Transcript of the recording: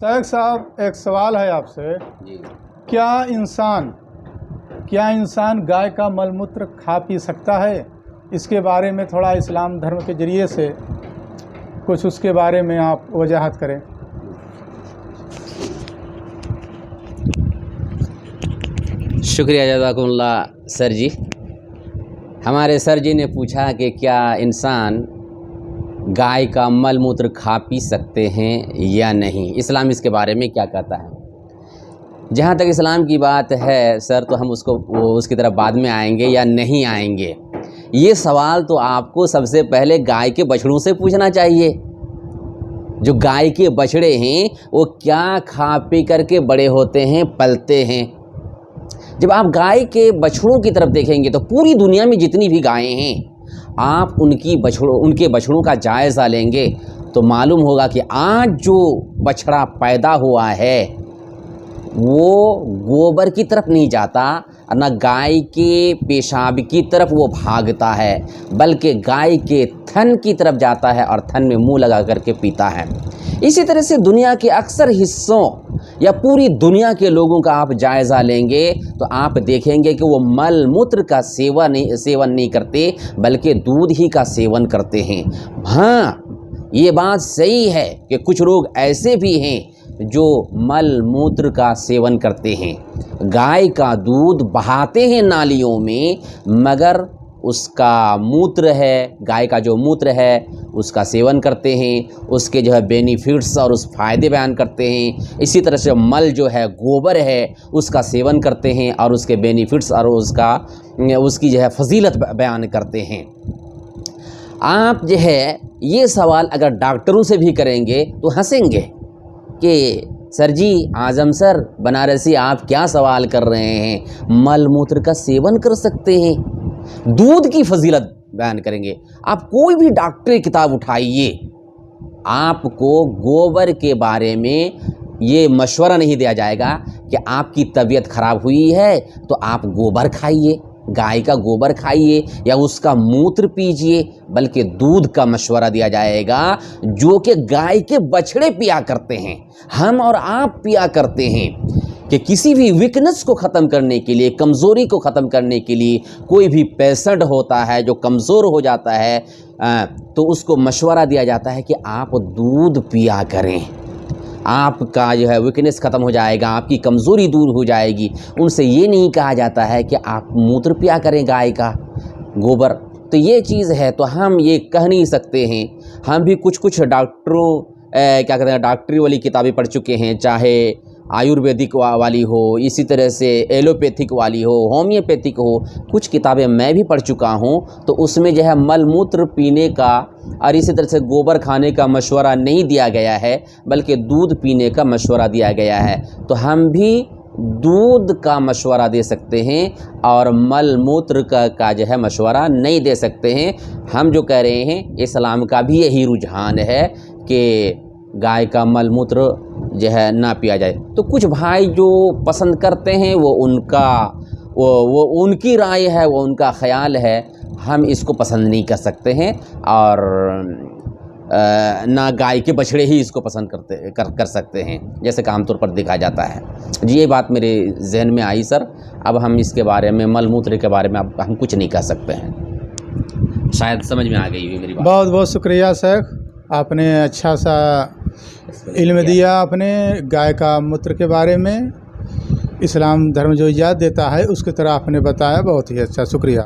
शेख साहब, एक सवाल है आपसे। जी। क्या इंसान गाय का मलमूत्र खा पी सकता है? इसके बारे में थोड़ा इस्लाम धर्म के ज़रिए से कुछ उसके बारे में आप वजाहत करें। शुक्रिया जज़ाकुमुल्लाह सर जी। हमारे सर जी ने पूछा कि क्या इंसान गाय का मल मूत्र खा पी सकते हैं या नहीं, इस्लाम इसके बारे में क्या कहता है। जहाँ तक इस्लाम की बात है सर, तो हम उसकी तरफ बाद में आएंगे या नहीं आएंगे। ये सवाल तो आपको सबसे पहले गाय के बछड़ों से पूछना चाहिए। जो गाय के बछड़े हैं वो क्या खा पी करके बड़े होते हैं, पलते हैं। जब आप गाय के बछड़ों की तरफ देखेंगे तो पूरी दुनिया में जितनी भी गायें हैं, आप उनके बछड़ों का जायज़ा लेंगे तो मालूम होगा कि आज जो बछड़ा पैदा हुआ है वो गोबर की तरफ नहीं जाता, न गाय के पेशाब की तरफ वो भागता है, बल्कि गाय के थन की तरफ जाता है और थन में मुंह लगा करके पीता है। इसी तरह से दुनिया के अक्सर हिस्सों या पूरी दुनिया के लोगों का आप जायज़ा लेंगे तो आप देखेंगे कि वो मल मूत्र का सेवन नहीं करते, बल्कि दूध ही का सेवन करते हैं। हाँ, ये बात सही है कि कुछ लोग ऐसे भी हैं जो मल मूत्र का सेवन करते हैं, गाय का दूध बहाते हैं नालियों में, मगर उसका मूत्र है, गाय का जो मूत्र है उसका सेवन करते हैं, उसके जो है बेनिफिट्स और उस फ़ायदे बयान करते हैं। इसी तरह से मल जो है, गोबर है, उसका सेवन करते हैं और उसके बेनिफिट्स और उसकी जो है फजीलत बयान करते हैं। आप जो है ये सवाल अगर डॉक्टरों से भी करेंगे तो हंसेंगे कि सर जी, आज़म सर बनारसी, आप क्या सवाल कर रहे हैं, मल मूत्र का सेवन कर सकते हैं, दूध की फजीलत बयान करेंगे। आप कोई भी डॉक्टरी किताब उठाइए, आपको गोबर के बारे में ये मशवरा नहीं दिया जाएगा कि आपकी तबीयत ख़राब हुई है तो आप गोबर खाइए, गाय का गोबर खाइए या उसका मूत्र पीजिए, बल्कि दूध का मशवरा दिया जाएगा जो कि गाय के बछड़े पिया करते हैं, हम और आप पिया करते हैं। कि किसी भी वीकनेस को ख़त्म करने के लिए, कमज़ोरी को ख़त्म करने के लिए, कोई भी पेशेंट होता है जो कमज़ोर हो जाता है तो उसको मशवरा दिया जाता है कि आप दूध पिया करें, आपका जो है वीकनेस ख़त्म हो जाएगा, आपकी कमज़ोरी दूर हो जाएगी। उनसे ये नहीं कहा जाता है कि आप मूत्र पिया करें गाय का, गोबर। तो ये चीज़ है, तो हम ये कह नहीं सकते हैं। हम भी कुछ डॉक्टरों क्या कहते हैं, डॉक्टरी वाली किताबें पढ़ चुके हैं, चाहे आयुर्वेदिक वाली हो, इसी तरह से एलोपैथिक वाली हो, होम्योपैथिक हो, कुछ किताबें मैं भी पढ़ चुका हूँ। तो उसमें जो है मल मूत्र पीने का और इसी तरह से गोबर खाने का मशवरा नहीं दिया गया है, बल्कि दूध पीने का मशवरा दिया गया है। तो हम भी दूध का मशवरा दे सकते हैं और मल मूत्र का जो है मशवरा नहीं दे सकते हैं। हम जो कह रहे हैं, इस्लाम का भी यही रुझान है कि गाय का मल मूत्र जो है ना पिया जाए। तो कुछ भाई जो पसंद करते हैं वो उनकी राय है, वो उनका ख्याल है, हम इसको पसंद नहीं कर सकते हैं और ना गाय के बछड़े ही इसको पसंद कर सकते हैं, जैसे कि आमतौर पर देखा जाता है। जी, ये बात मेरे जहन में आई सर। अब हम इसके बारे में, मल मूत्र के बारे में अब हम कुछ नहीं कह सकते हैं। शायद समझ में आ गई हुई मेरी बात। बहुत बहुत शुक्रिया शेख, आपने अच्छा सा इल्म दिया अपने गाय का मूत्र के बारे में। इस्लाम धर्म जो इजाज़त देता है उसकी तरह आपने बताया, बहुत ही अच्छा, शुक्रिया।